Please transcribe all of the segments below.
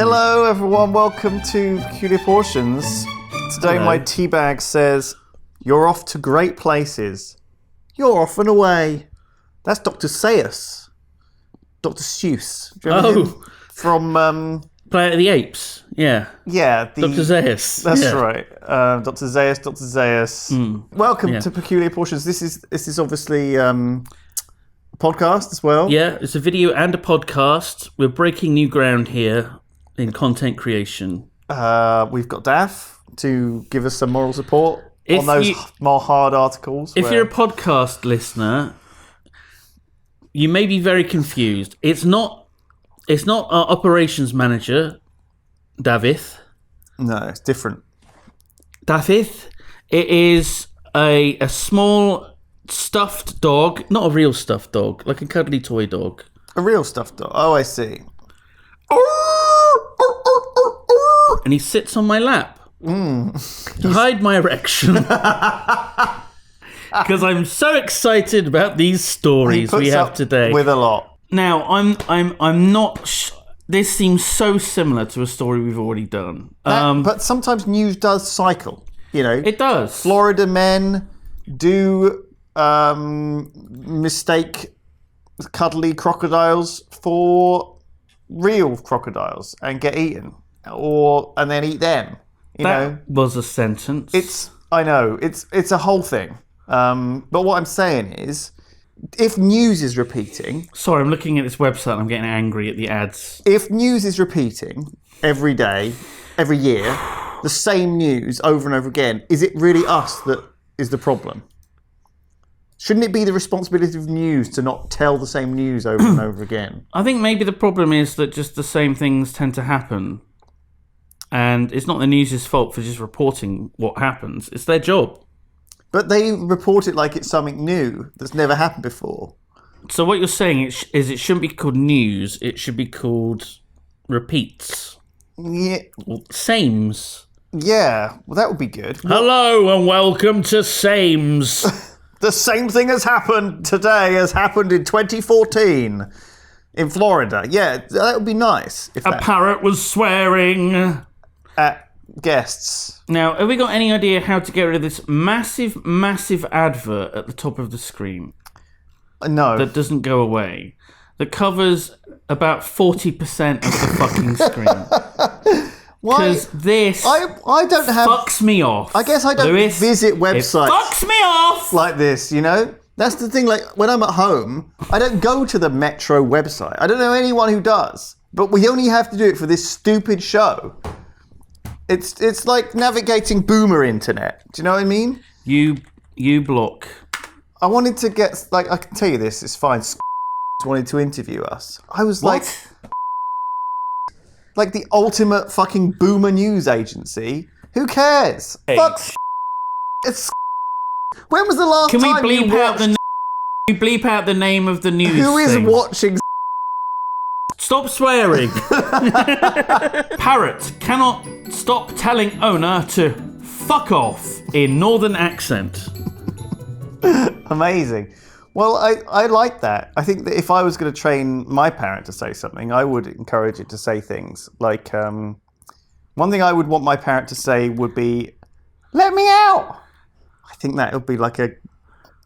Hello, everyone. Welcome to Peculiar Portions. Today, my teabag says, "You're off to great places. You're off and away." That's Dr. Seuss. Dr. Seuss. Do you remember him? From Planet of the Apes. Yeah. Yeah. Dr. Seuss. That's right. Dr. Seuss. Welcome to Peculiar Portions. This is obviously a podcast as well. Yeah, it's a video and a podcast. We're breaking new ground here in content creation. We've got Daff to give us some moral support on those more hard articles. If you're a podcast listener, you may be very confused. It's not our operations manager, David. No, it's different. David. It is a small stuffed dog, not a real stuffed dog, like a cuddly toy dog. A real stuffed dog. Oh, I see. And he sits on my lap to hide my erection. Because I'm so excited about these stories we have today. With a lot. Now, I'm not. This seems so similar to a story we've already done. But sometimes news does cycle. You know, it does. Florida men do mistake cuddly crocodiles for real crocodiles and get eaten, and then eat them. That was a sentence. I know it's a whole thing. But what I'm saying is, if news is repeating... Sorry, I'm looking at this website and I'm getting angry at the ads. If news is repeating every day, every year, the same news over and over again, is it really us that is the problem? Shouldn't it be the responsibility of news to not tell the same news over and over again? I think maybe the problem is that just the same things tend to happen. And it's not the news's fault for just reporting what happens. It's their job. But they report it like it's something new that's never happened before. So what you're saying is it shouldn't be called news. It should be called repeats. Yeah. Or sames. Yeah. Well, that would be good. Hello and welcome to Sames. The same thing has happened today as happened in 2014 in Florida. Yeah, that would be nice. If a parrot was swearing at guests. Now, have we got any idea how to get rid of this massive, massive advert at the top of the screen? No. That doesn't go away. That covers about 40% of the fucking screen. Why? Because this I don't have... fucks me off. I guess I don't visit websites... It fucks me off! Like this, you know? That's the thing, like, when I'm at home, I don't go to the Metro website. I don't know anyone who does. But we only have to do it for this stupid show. It's like navigating boomer internet. Do you know what I mean? You block. I wanted to get, like, I can tell you this, it's fine. Wanted to interview us. I was what? like the ultimate fucking boomer news agency. Who cares? Hey. Fuck. It's. When was the last Can time we bleep out the name of the news? Who is thing? watching? Stop swearing. Parrot cannot stop telling owner to fuck off in northern accent. Amazing. Well, I like that. I think that if I was going to train my parrot to say something, I would encourage it to say things like, one thing I would want my parrot to say would be, "Let me out." I think that would be like a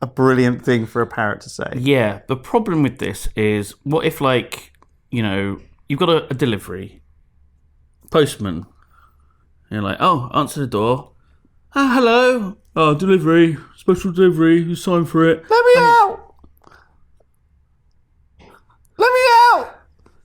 brilliant thing for a parrot to say. Yeah, the problem with this is, what if, like, you know, you've got a delivery, postman, and you're like, "Oh, answer the door. Oh, hello. Oh, delivery, special delivery, you sign for it. Let me out! Let me out!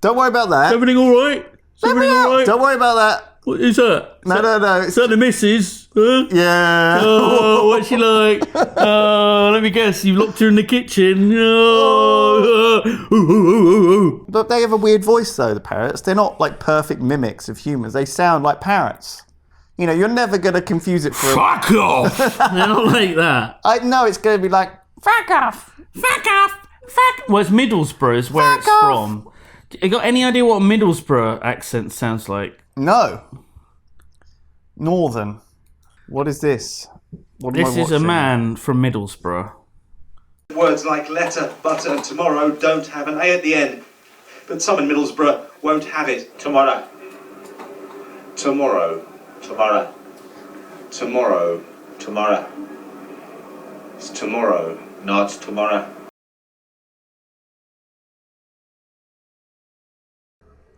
Don't worry about that. Is everything all right? Let me out! Right? Don't worry about that. What is that? No. Is that the missus? Huh? Yeah. Oh, what's she like? Let me guess, you locked her in the kitchen. Oh. But they have a weird voice, though, the parrots. They're not like perfect mimics of humans. They sound like parrots. You know, you're never going to confuse it for... Fuck off! They're not like that. I know it's going to be like, fuck off! Fuck off! Fuck... Well, it's Middlesbrough is where it's from. You got any idea what a Middlesbrough accent sounds like? No. Northern. What is this? This is a man from Middlesbrough. Words like letter, butter and tomorrow don't have an A at the end. But some in Middlesbrough won't have it tomorrow. Tomorrow. Tomorrow. Tomorrow. Tomorrow. It's tomorrow, not tomorrow.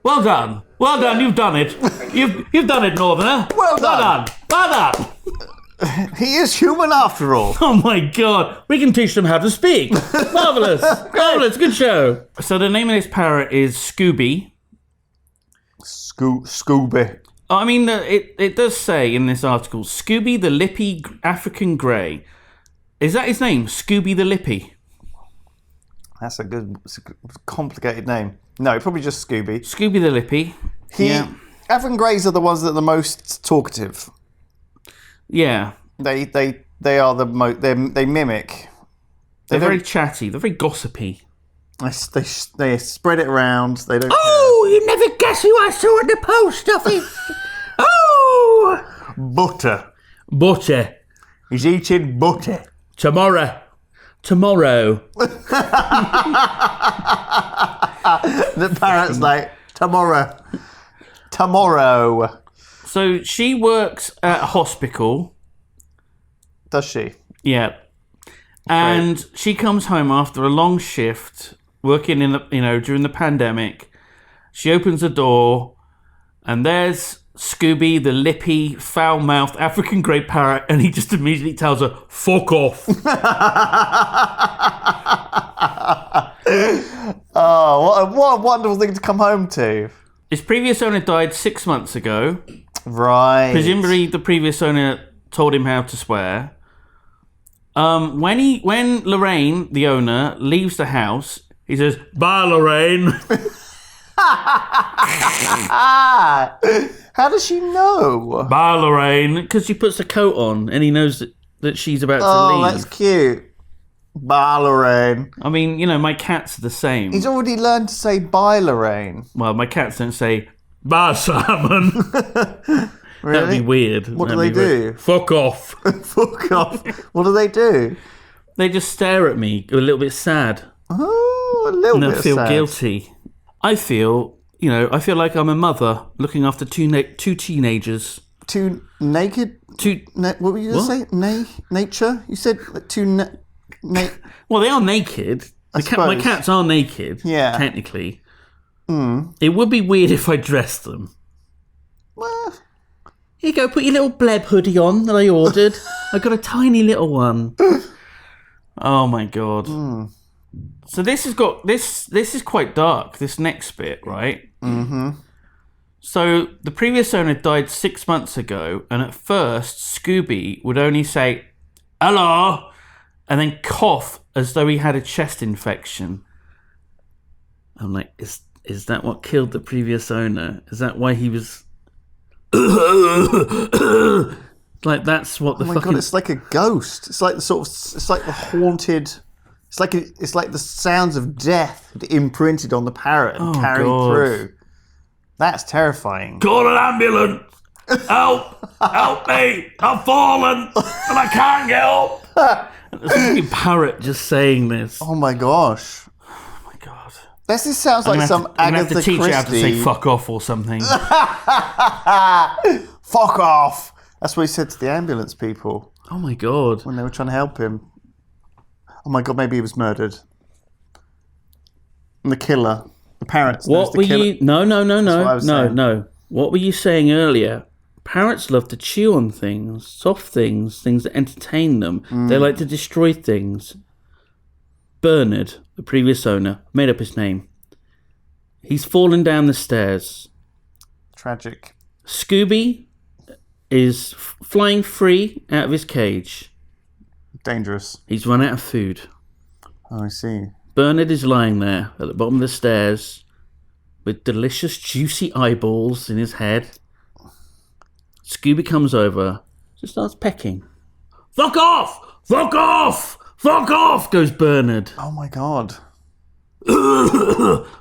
Well done. Well done. You've done it. You've done it, Northerner. Well done. Well done. He is human after all. Oh my God. We can teach them how to speak. Marvellous. Marvellous. Good show. So the name of this parrot is Scooby. Scooby. I mean, it does say in this article, Scooby the Lippy African Grey. Is that his name? Scooby the Lippy? It's a complicated name. No, probably just Scooby. Scooby the Lippy. African Greys are the ones that are the most talkative. Yeah. They are the most. They mimic. They're very chatty. They're very gossipy. They spread it around. They don't. Oh, you never guess who I saw at the post office. Oh, Butter. He's eating butter. Tomorrow. The parrot's like, tomorrow. So she works at a hospital. Does she? Yeah. And she comes home after a long shift, working during the pandemic. She opens the door, and there's Scooby, the lippy, foul-mouthed African grey parrot, and he just immediately tells her, "Fuck off." Oh, what a wonderful thing to come home to. His previous owner died 6 months ago. Right. Presumably, the previous owner told him how to swear. When Lorraine, the owner, leaves the house, he says, "Bye, Lorraine." How does she know? "Bye, Lorraine," because she puts a coat on, and he knows that she's about to leave. Oh, that's cute. Bye, Lorraine. I mean, my cats are the same. He's already learned to say bye, Lorraine. Well, my cats don't say, "Bye, Simon." Really? That'd be weird. What do they do? Fuck off. Fuck off. What do they do? They just stare at me, a little bit sad. Oh, a little And bit I feel sad. guilty. I feel like I'm a mother looking after two teenagers. Too naked? What were you going to say? Nature? You said too Well, they are naked. My suppose. cats are naked, Yeah. technically. It would be weird if I dressed them. Well, Here you go, put your little bleb hoodie on that I ordered. I got a tiny little one. Oh my God. So this has got this is quite dark, this next bit, right? Mm-hmm. So the previous owner died 6 months ago, and at first Scooby would only say "hello" and then cough as though he had a chest infection. I'm like, is that what killed the previous owner? Is that why he was like, that's what the oh my fucking... God, it's like a ghost. It's like it's like the haunted... It's like the sounds of death had imprinted on the parrot and carried through. That's terrifying. Call an ambulance! Help! Help me! I've fallen and I can't get up! There's a fucking parrot just saying this. Oh my gosh. Oh my God. This sounds like some I'm Agatha have to teach Christie. you how to say fuck off or something. Fuck off! That's what he said to the ambulance people Oh my God. when they were trying to help him. Oh my God, maybe he was murdered. And the killer, the parrots. What were you... No. what I was saying. No. What were you saying earlier? Parrots love to chew on things, soft things, things that entertain them. They like to destroy things. Bernard, the previous owner, made up his name. He's fallen down the stairs. Tragic. Scooby is flying free out of his cage. Dangerous. He's run out of food. Oh, I see. Bernard is lying there at the bottom of the stairs with delicious, juicy eyeballs in his head. Scooby comes over, just starts pecking. Fuck off! Fuck off! Fuck off! Goes Bernard. Oh my God.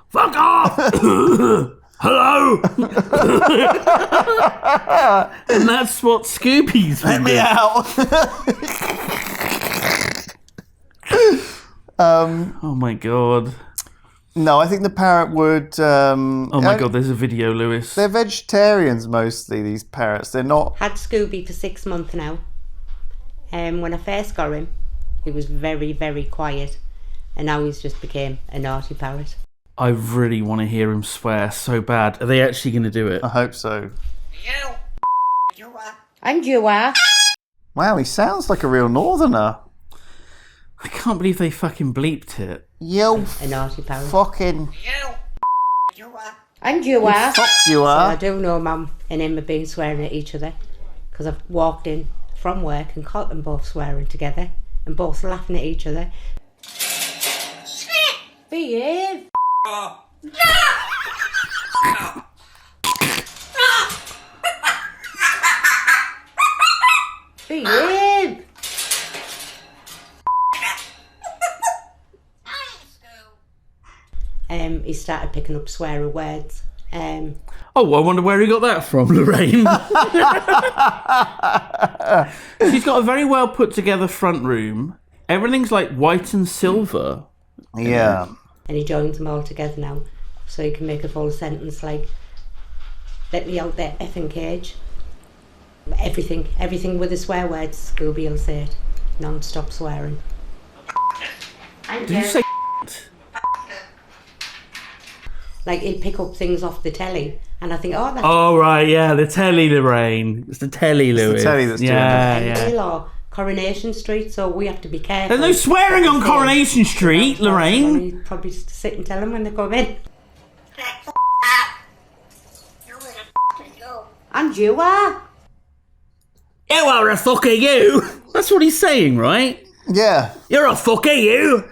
Fuck off! Hello! And that's what Scooby's Let me doing. out. Oh my God. No, I think the parrot would... Oh my God, there's a video, Lewis. They're vegetarians mostly, these parrots. They're not... Had Scooby for 6 months now. When I first got him, he was very, very quiet. And now he's just became a naughty parrot. I really want to hear him swear so bad. Are they actually going to do it? I hope so. And you are. Wow, he sounds like a real northerner. I can't believe they fucking bleeped it. Yo, A naughty parrot. fucking... And you are. Fuck you So I are. do know Mum and him have been swearing at each other. Because I've walked in from work and caught them both swearing together. And both laughing at each other. Behave. Behave. He started picking up swearing words. Oh, I wonder where he got that from, Lorraine. She's got a very well put together front room. Everything's like white and silver. Yeah. And he joins them all together now. So he can make a full sentence like, let me out there effing cage. Everything with the swear words, Scooby will say it. Non-stop swearing. Did you say Like he'd pick up things off the telly and I think, oh, that's Oh, right, yeah, the telly, Lorraine. It's the telly, Lewis. telly that's doing Hill or Coronation Street, so we have to be careful. There's no swearing on Coronation Street, Lorraine. You probably sit and tell them when they come in. And you are. You are a fucker, you. That's what he's saying, right? Yeah. You're a fucker, you.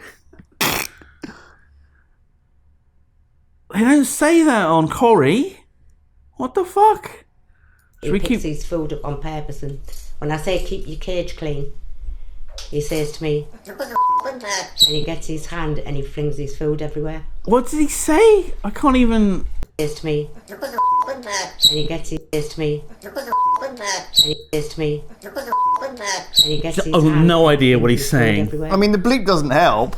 They don't say that on Corrie. What the fuck? He picks his food up on purpose, and when I say keep your cage clean, he says to me, and he gets his hand and he flings his food everywhere. What did he say? I can't even... He says to me, and he gets his says to me, and he says to me, and he gets his Oh, hand no and idea what flings he's his food saying. everywhere. I mean, the bleep doesn't help.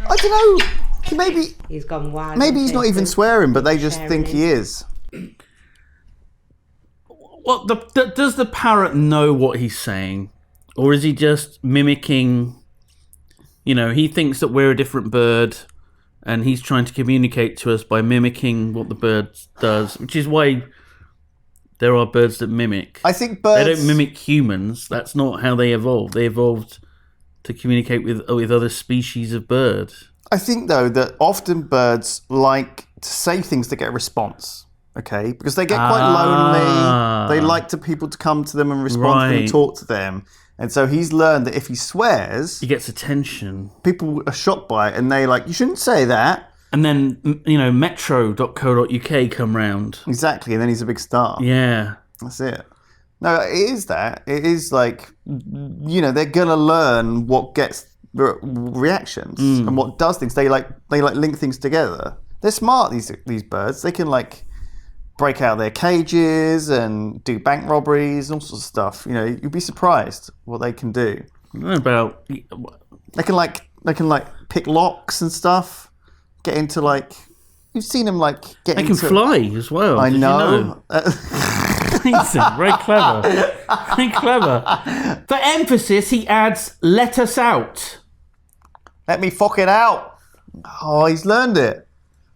I don't know. Maybe He's gone wild. maybe he's not even swearing, but they just Sharing think he it. is. What does the parrot know what he's saying? Or is he just mimicking... You know, he thinks that we're a different bird and he's trying to communicate to us by mimicking what the bird does, which is why there are birds that mimic. I think They birds... don't mimic humans. That's not how they evolved. They evolved to communicate with other species of bird. I think, though, that often birds like to say things to get a response, okay? Because they get quite lonely. They like people to come to them and respond to them and Right. talk to them. And so he's learned that if he swears, He gets attention. people are shocked by it and they like, you shouldn't say that. And then, you know, metro.co.uk come round. Exactly, and then he's a big star. Yeah. That's it. No, it is that. It is like, you know, they're going to learn what gets reactions and what does things. They like link things together. They're smart, these birds. They can like break out their cages and do bank robberies and all sorts of stuff. You know, you'd be surprised what they can do. I don't know about... They can like pick locks and stuff. Get into like, you've seen them like get They into... can fly as well. I Did you know. Amazing. Very clever. Very clever. For emphasis, he adds, let us out. Let me fuck it out. Oh, he's learned it.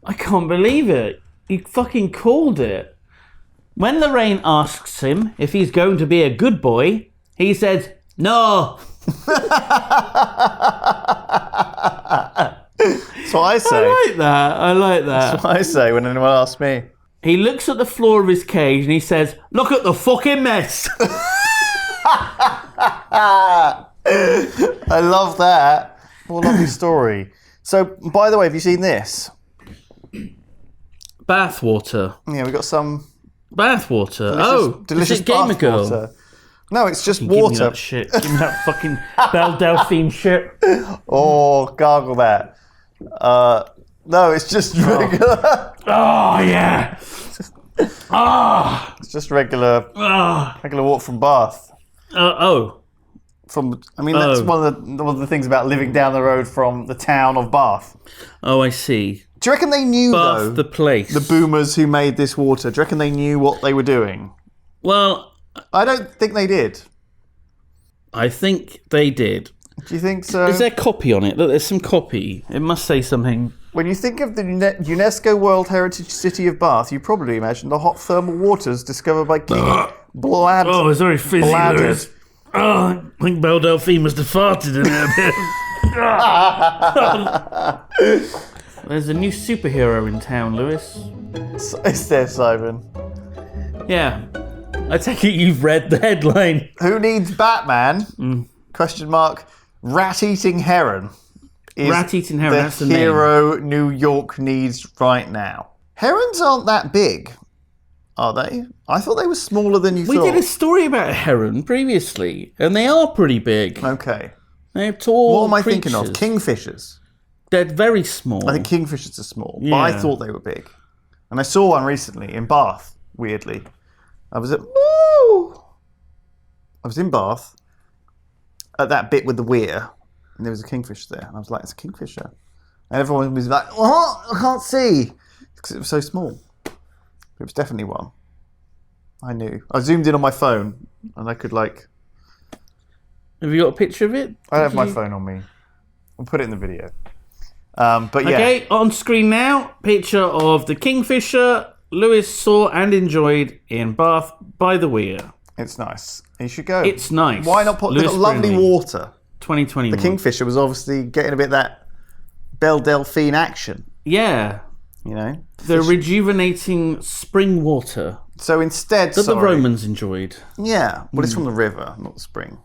I can't believe it. He fucking called it. When Lorraine asks him if he's going to be a good boy, he says, no. That's what I say. I like that. I like that. That's what I say when anyone asks me. He looks at the floor of his cage and he says, look at the fucking mess. I love that. What a lovely story. So, by the way, have you seen this? Bathwater. Yeah, we got some Delicious, delicious is it Gamer Girl? bathwater. No, it's just Give me water. that shit. Give me that fucking Belle Delphine shit. Oh, gargle that. No, it's just regular. Oh, yeah. It's just regular water from Bath. Oh. That's one of the things about living down the road from the town of Bath. Oh, I see. Do you reckon they knew, Bath, the place. the boomers who made this water, do you reckon they knew what they were doing? Well, I don't think they did. I think they did. Do you think so? Is there copy on it? Look, there's some copy. It must say something. When you think of the UNESCO World Heritage City of Bath, you probably imagine the hot thermal waters discovered by King Blad. Oh, it's very fizzy. Bladdered. Oh, I think Belle Delphine must have farted in there a bit. There's a new superhero in town, Lewis. Is there, Simon? Yeah. I take it you've read the headline. Who needs Batman? Question mark. Rat-eating heron. Rat-eating heron, that's the name. hero New York needs right now. Herons aren't that big, are they? I thought they were smaller than you thought. We did a story about a heron previously, and they are pretty big. Okay. They're tall What am I creatures. thinking of? Kingfishers. They're very small. I think kingfishers are small, but I thought they were big. And I saw one recently in Bath, weirdly. I was in Bath at that bit with the weir, and there was a kingfisher there. And I was like, it's a kingfisher. And everyone was like, what? I can't see. Because it was so small. It was definitely one. I knew. I zoomed in on my phone, and I could like... Have you got a picture of it? I have my phone on me. I'll put it in the video. But yeah. Okay, on screen now, picture of the kingfisher Lewis saw and enjoyed in Bath by the Weir. It's nice. You should go. It's nice. Why not put... They've got Lewis lovely Brindley. water. 2021. The kingfisher was obviously getting a bit of that Belle Delphine action, Yeah. you know? The rejuvenating spring water So instead, that the Romans enjoyed. Yeah. Well, it's from the river, not the spring.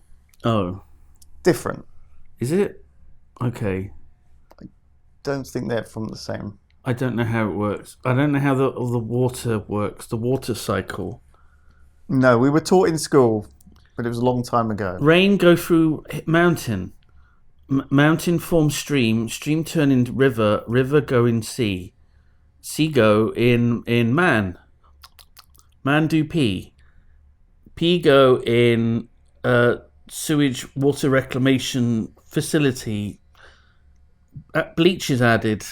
Oh. Different. Is it? Okay. Don't think they're from the same... I don't know how it works. I don't know how the water works, the water cycle. No, we were taught in school, but it was a long time ago. Rain go through mountain. Mountain form stream. Stream turn into river. River go in sea. Sea go in man. Man do pee. Pee go in sewage water reclamation facility. Bleach is added.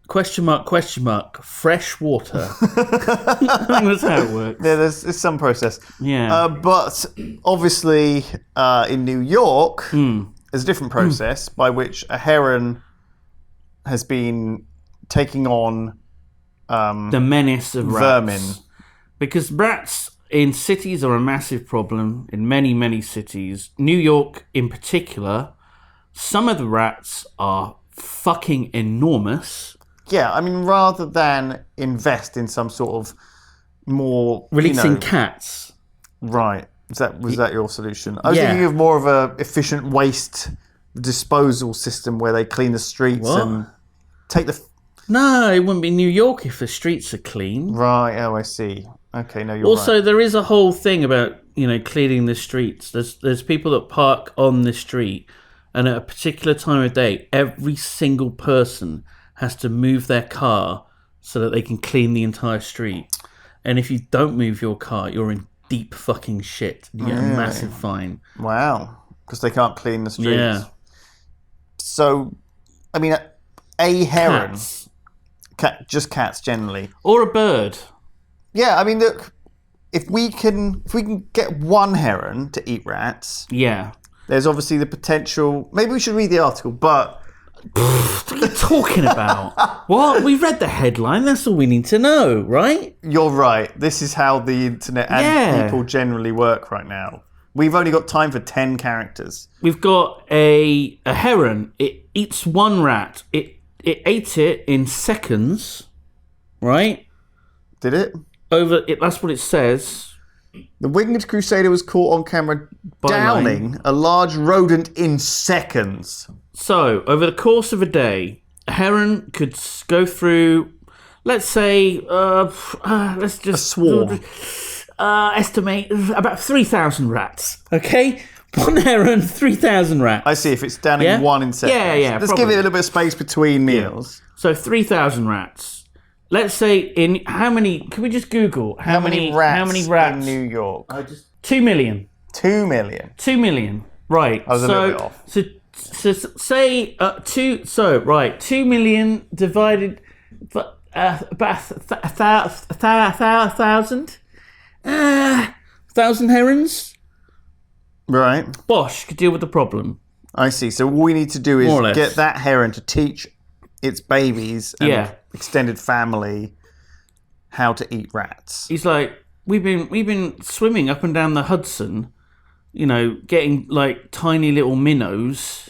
Question mark, fresh water. I think that's how it works. Yeah, there's some process. Yeah. But obviously, in New York, there's a different process by which a heron has been taking on The menace of rats. vermin. Because rats in cities are a massive problem in many, many cities. New York in particular, some of the rats are fucking enormous. Yeah, I mean, rather than invest in some sort of more... Releasing cats. Right. Was that your solution? I was Yeah. thinking of more of a efficient waste disposal system where they clean the streets What? and take the... No, it wouldn't be New York if the streets are clean. Right, oh, I see. Okay, no, you're Also, right. there is a whole thing about, cleaning the streets. There's people that park on the street, and at a particular time of day, every single person has to move their car so that they can clean the entire street. And if you don't move your car, you're in deep fucking shit. You get a massive fine. Wow. Because they can't clean the streets. Yeah. So, I mean, a heron... Cats. Just cats, generally. Or a bird. Yeah, I mean, look, if we can get one heron to eat rats, Yeah. there's obviously the potential... Maybe we should read the article, but... What are you talking about? What? We read the headline. That's all we need to know, right? You're right. This is how the internet and Yeah. people generally work right now. We've only got time for 10 characters. We've got a heron. It eats one rat. It ate it in seconds, right? Did it? That's what it says. The winged crusader was caught on camera downing a large rodent in seconds. So, over the course of a day, a heron could go through, let's say, let's just... A swarm. Estimate about 3,000 rats, okay? One heron, 3,000 rats. I see, if it's downing Yeah? one in seconds. Yeah, Let's probably. give it a little bit of space between meals. So 3,000 rats. Let's say can we just Google how many rats in New York? 2 million. 2 million. 2 million. Right. I was a little bit off. So say 2. So right, 2 million divided about 1,000. 1,000 herons. Right. Bosh could deal with the problem. I see. So all we need to do is More or less. get that heron to teach its babies and Yeah. extended family how to eat rats. He's like, we've been swimming up and down the Hudson, getting like tiny little minnows.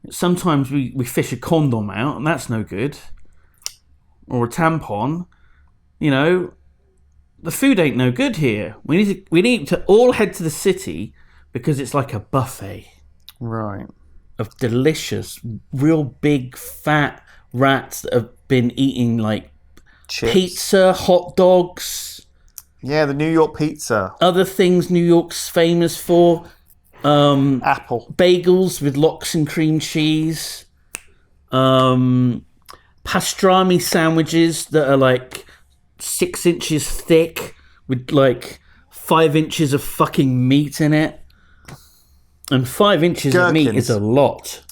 Sometimes we fish a condom out, and that's no good. Or a tampon. The food ain't no good here. We need to all head to the city because it's like a buffet Right. of delicious, real big fat rats that have been eating like Chips. pizza, hot dogs, Yeah, the New York pizza. other things New York's famous for. Apple. Bagels with lox and cream cheese. Pastrami sandwiches that are like 6 inches thick with like 5 inches of fucking meat in it. And 5 inches of meat Gherkins. is a lot.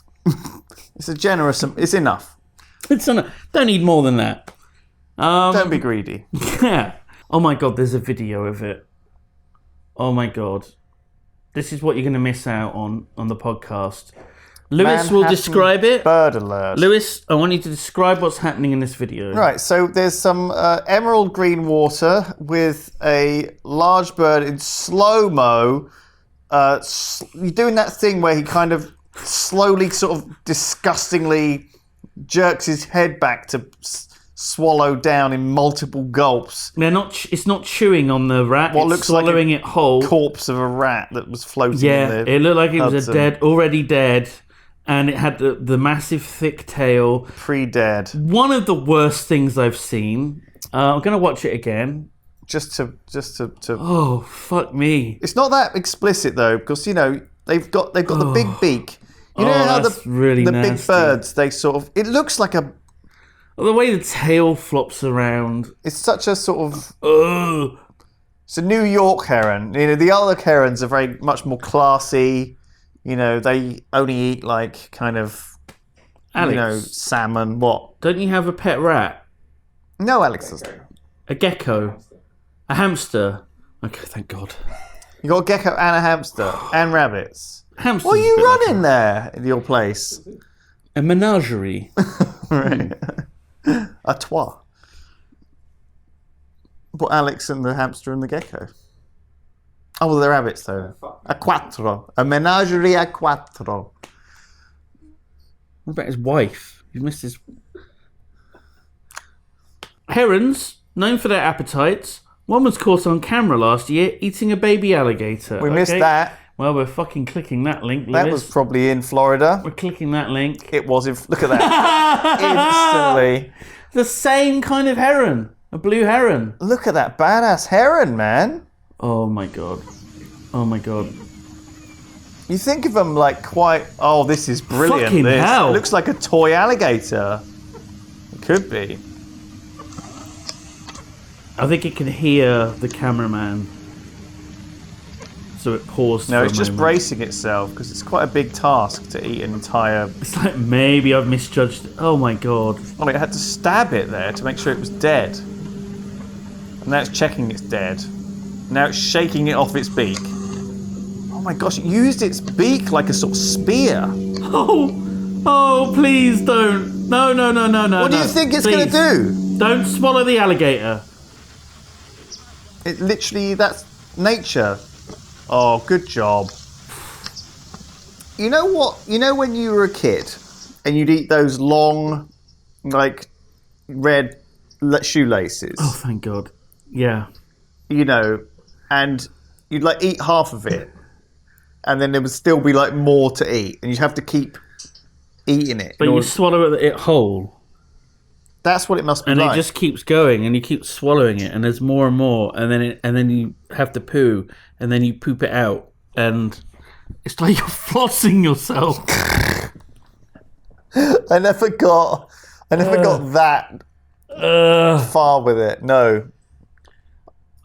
It's it's enough. Don't need more than that. Don't be greedy. Yeah. Oh my god, there's a video of it. Oh my god. This is what you're going to miss out on the podcast. Lewis will Manhattan describe it. Bird alert. Lewis, I want you to describe what's happening in this video. Right, so there's some emerald green water with a large bird in slow-mo. You're doing that thing where he kind of slowly, sort of disgustingly jerks his head back to swallow down in multiple gulps. It's not chewing on the rat. What it's looks like swallowing it whole. Corpse of a rat that was floating Yeah, in the it looked like it was Hudson. already dead, and it had the massive thick tail. Pre-dead. One of the worst things I've seen. I'm gonna watch it again. Just to Oh fuck me! It's not that explicit though, because they've got the big beak. You know how that's really the big nasty. birds, they sort of, it looks like The way the tail flops around. it's such a sort of, Ugh. it's a New York heron. The other herons are very much more classy. They only eat like kind of, Alex, salmon. What? don't you have a pet rat? No, Alex doesn't. A gecko? A hamster? Okay, thank God. You got a gecko and a hamster and rabbits. Hamsters. What are a you bit like running there in your place? a menagerie. Right. A trois. But Alex and the hamster and the gecko. Oh, well, they're rabbits, though. A quattro. A menagerie a quattro. What about his wife? You've missed his. Herons, known for their appetites. One was caught on camera last year eating a baby alligator. We missed that. Well, we're fucking clicking that link, Lewis. That was probably in Florida. We're clicking that link. It was in... Look at that. Instantly. The same kind of heron. A blue heron. Look at that badass heron, man. Oh my god. Oh my god. You think of them like quite... Oh, this is brilliant. Fucking this. hell. It looks like a toy alligator. It could be. I think it can hear the cameraman. So it paused No, for it's a just moment. bracing itself because it's quite a big task to eat an entire... It's like maybe I've misjudged it. Oh my god. Well, it had to stab it there to make sure it was dead. And now it's checking it's dead. Now it's shaking it off its beak. Oh my gosh, it used its beak like a sort of spear. Oh, please don't. No. What do you think it's going to do? Don't swallow the alligator. It literally, that's nature. Oh, good job. You know what? You know when you were a kid and you'd eat those long, like, red shoelaces? Oh, thank God. Yeah. And you'd like eat half of it and then there would still be like more to eat and you'd have to keep eating it. But you swallow it whole. That's what it must be And like. it just keeps going, and you keep swallowing it, and there's more and more, and then you have to poo, and then you poop it out, and it's like you're flossing yourself. I never got that far with it. No.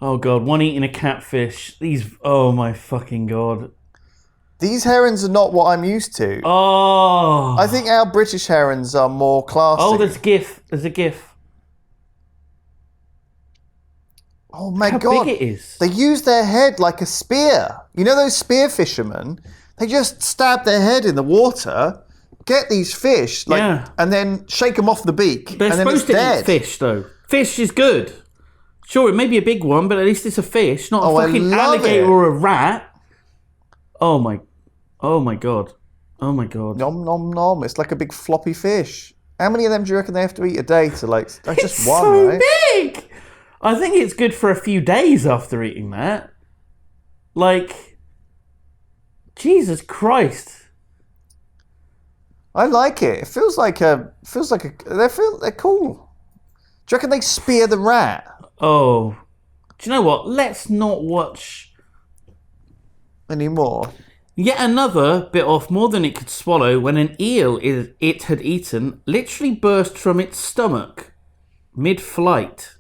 Oh god, one eating a catfish. Oh my fucking god. These herons are not what I'm used to. Oh. I think our British herons are more classy. Oh, there's a gif. Oh my How god. big it is. They use their head like a spear. You know those spear fishermen? They just stab their head in the water, get these fish, and then shake them off the beak, They're and then it's supposed to dead. eat fish, though. Fish is good. Sure, it may be a big one, but at least it's a fish, not a fucking alligator or a rat. Oh my god. Oh my god. Nom nom nom. It's like a big floppy fish. How many of them do you reckon they have to eat a day to just It's one, so right? big! I think it's good for a few days after eating that. Like, Jesus Christ. I like it. It feels like they're cool. Do you reckon they spear the rat Oh. Do you know what? Let's not watch anymore? yet another bit off more than it could swallow when an eel it had eaten literally burst from its stomach mid-flight.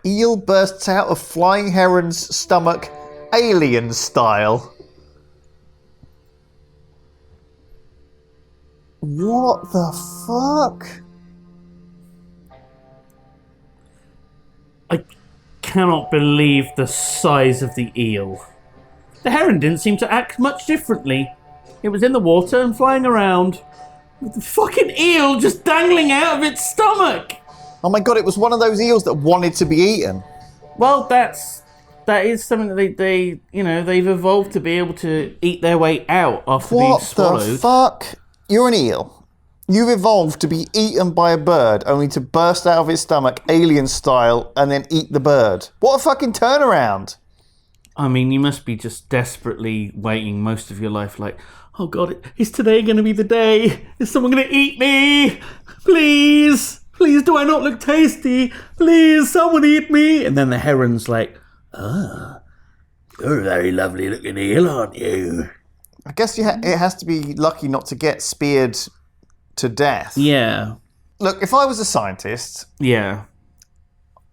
Eel bursts out of flying heron's stomach, alien style. What the fuck? I cannot believe the size of the eel. The heron didn't seem to act much differently. It was in the water and flying around, with the fucking eel just dangling out of its stomach. Oh my god, it was one of those eels that wanted to be eaten. Well, that is something that they've evolved to be able to eat their way out after being What swallowed. the fuck? You're an eel. You've evolved to be eaten by a bird, only to burst out of its stomach, alien style, and then eat the bird. What a fucking turnaround. I mean, you must be just desperately waiting most of your life like, oh god, is today going to be the day? Is someone going to eat me? Please? Please, do I not look tasty? Please, someone eat me. And then the heron's like, you're a very lovely looking eel, aren't you? I guess it has to be lucky not to get speared to death. Yeah. Look, if I was a scientist, Yeah.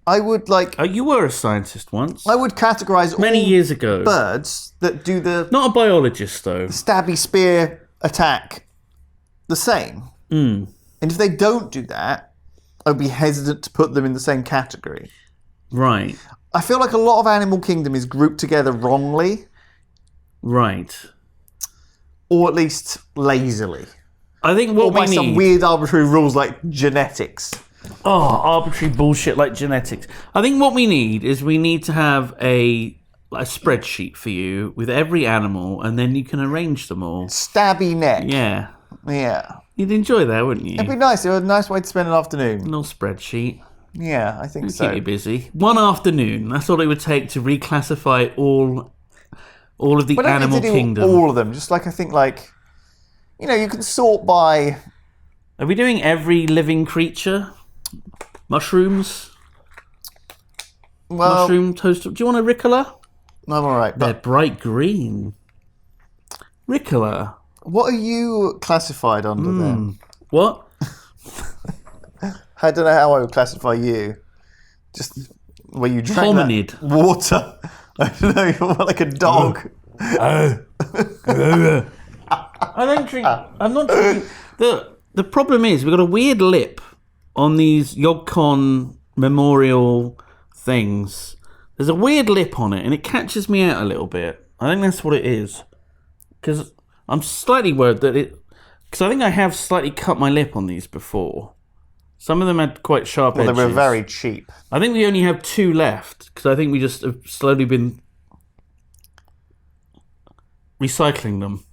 I would You were a scientist once. I would categorize Many all years ago. birds that do the Not a biologist, though. stabby spear attack the same. Mm. And if they don't do that, I'd be hesitant to put them in the same category. Right. I feel like a lot of Animal Kingdom is grouped together wrongly, Right. or at least lazily. I think Or what by we some need... weird arbitrary rules like genetics. Oh, arbitrary bullshit like genetics. I think what we need is we need to have a spreadsheet for you with every animal, and then you can arrange them all. Stabby neck. Yeah. Yeah. You'd enjoy that, wouldn't you? It'd be nice. It would be a nice way to spend an afternoon. A little spreadsheet. Yeah, I think Keep so. you busy. One afternoon. That's all it would take to reclassify all of the But I don't animal need to do kingdom. all of them. Just like I think you can sort by. Are we doing every living creature? Mushrooms? Well, Mushroom toast. Do you want a Ricola? I'm all right. They're But bright green. Ricola. what are you classified under then? What? I don't know how I would classify you. Just where you drank Hominid. that water. I don't know. You're like a dog. I don't drink. I'm not drinking. The problem is we've got a weird lip on these YogCon memorial things. There's a weird lip on it, and it catches me out a little bit. I think that's what it is. Because I'm slightly worried that because I think I have slightly cut my lip on these before. Some of them had quite sharp edges. They were very cheap. I think we only have 2 left, because I think we just have slowly been recycling them.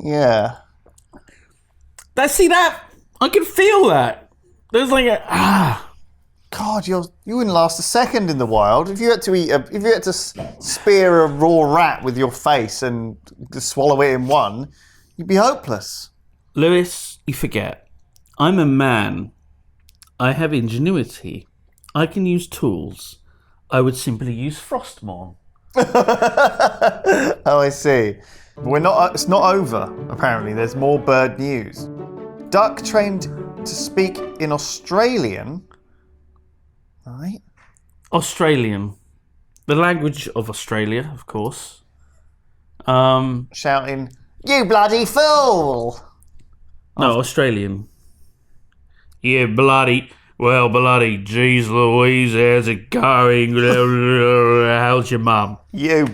Yeah. See that? I can feel that. There's like God, you wouldn't last a second in the wild if you had to spear a raw rat with your face and just swallow it in one. You'd be hopeless. Lewis, you forget. I'm a man. I have ingenuity. I can use tools. I would simply use Frostmourne. Oh, I see. But it's not over, apparently. There's more bird news. duck trained to speak in Australian. Right. Australian. The language of Australia, of course. Shouting, "You bloody fool!" No, Australian. Yeah, bloody. Well, bloody, geez Louise, how's it going? How's your mum? You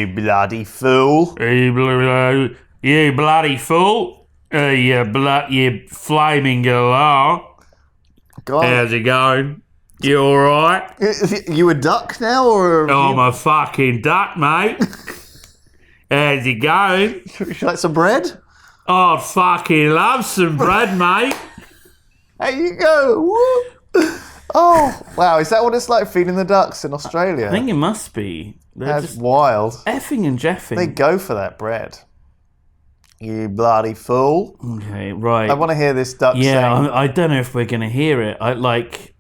bloody fool! You bloody fool! You flaming galah. God. How's it going? You alright? You a duck now, or I'm a fucking duck, mate. How's it going? Would you like some bread? I'd fucking love some bread, mate. There you go. Woo. Oh, wow. Is that what it's like feeding the ducks in Australia? I think it must be. They're That's just wild. effing and jeffing. They go for that bread. You bloody fool. Okay, right. I want to hear this duck Yeah, saying... I don't know if we're going to hear it. I think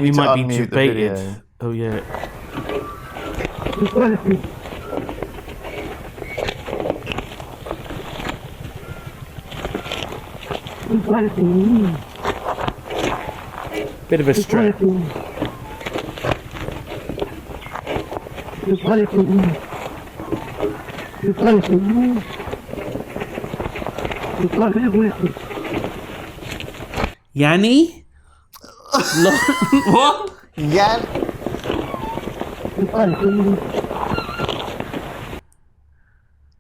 we need to might be unmute the debated. video. Oh, yeah. Bit of a stretch. Yanni? What? Yeah.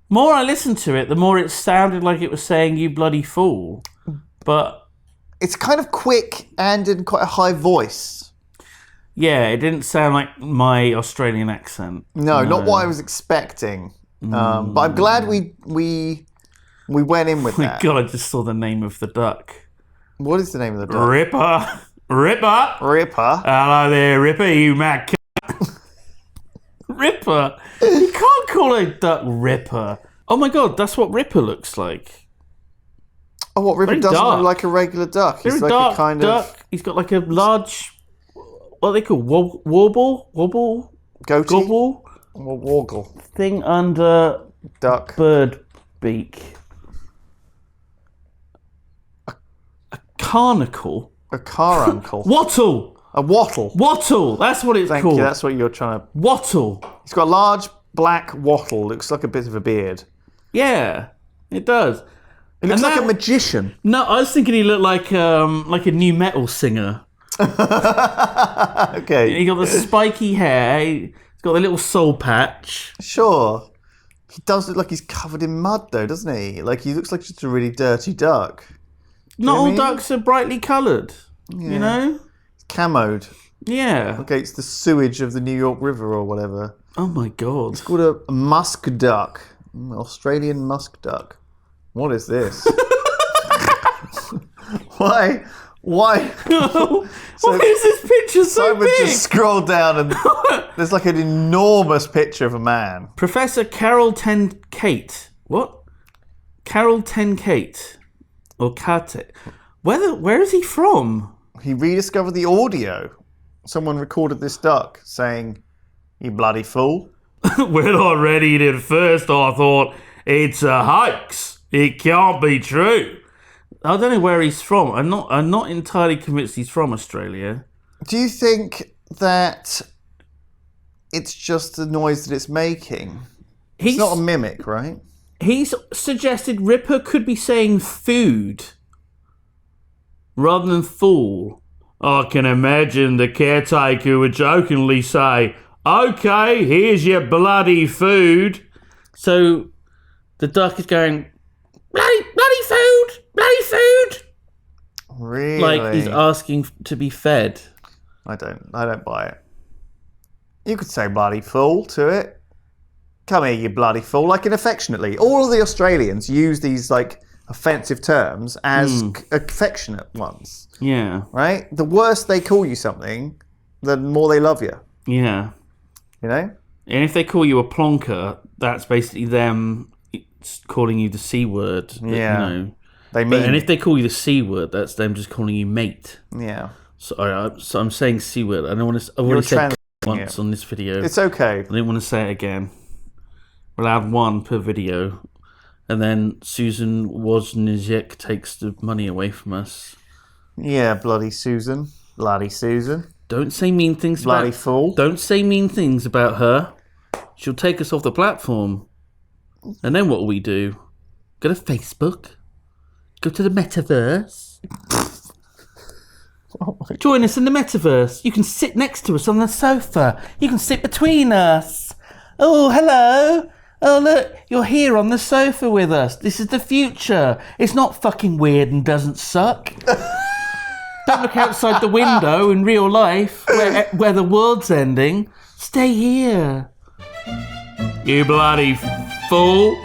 More I listened to it, the more it sounded like it was saying "you bloody fool," but It's kind of quick and in quite a high voice. yeah, it didn't sound like my Australian accent. No, not what I was expecting. But I'm glad we went in with My that. God, I just saw the name of the duck. What is the name of the duck? Ripper. Ripper. Ripper. Hello there, Ripper. You mad Ripper. You can't call a duck Ripper. Oh my God, that's what Ripper looks like. Oh, what Ripper Very doesn't dark. look like a regular duck. Very He's like dark a kind duck. of He's got like a large, what are they call wobble goatee. gobble Or woggle. thing under Duck. bird beak. A carnacle. A car uncle. Wattle. A wattle. Wattle. That's what it's Thank called. you. That's what you're trying to... Wattle. He's got a large black wattle. Looks like a bit of a beard. Yeah, it does. He looks And like a that- magician. No, I was thinking he looked like a new metal singer. Okay. He got the spiky hair. He's got the little soul patch. Sure. He does look like he's covered in mud, though, doesn't he? Like, he looks like just a really dirty duck. Not you all mean? ducks are brightly coloured. You know? Camoed Yeah. against the sewage of the New York River or whatever. Oh my God. It's called a musk duck. Australian musk duck. What is this? Why? Why is this picture so Simon big? just scrolled down and there's like an enormous picture of a man. Professor Carol Tenkate. What? Carol Tenkate. Or Kate. Where is he from? He rediscovered the audio. Someone recorded this duck saying, "You bloody fool." When I read it at first, I thought, it's a hoax. It can't be true. I don't know where he's from. I'm not entirely convinced he's from Australia. Do you think that it's just the noise that it's making? It's not a mimic, right? He's suggested Ripper could be saying food rather than fool. I can imagine the caretaker would jokingly say, "Okay, here's your bloody food." So the duck is going, bloody food, bloody food. Really? Like he's asking to be fed. I don't buy it. You could say bloody fool to it. Come here, you bloody fool, like in affectionately. All of the Australians use these like offensive terms as affectionate ones, Yeah, right? The worse they call you something, the more they love you, yeah. you know? And if they call you a plonker, that's basically them calling you the C word. Yeah. You know. They mean And if they call you the C word, that's them just calling you mate. yeah. So I'm saying C word. I don't want to. I've You're already said translating once it. on this video. It's okay. I didn't want to say it again. We'll have one per video. And then Susan Wozniak takes the money away from us. Yeah, bloody Susan. Bloody Susan. Don't say mean things Bloody about... fool. Don't say mean things about her. She'll take us off the platform. And then what will we do? Go to Facebook? Go to the metaverse? Join us in the metaverse. You can sit next to us on the sofa. You can sit between us. Oh, hello. Oh, look, you're here on the sofa with us. This is the future. It's not fucking weird and doesn't suck. Don't look outside the window in real life where the world's ending. Stay here. You bloody fool.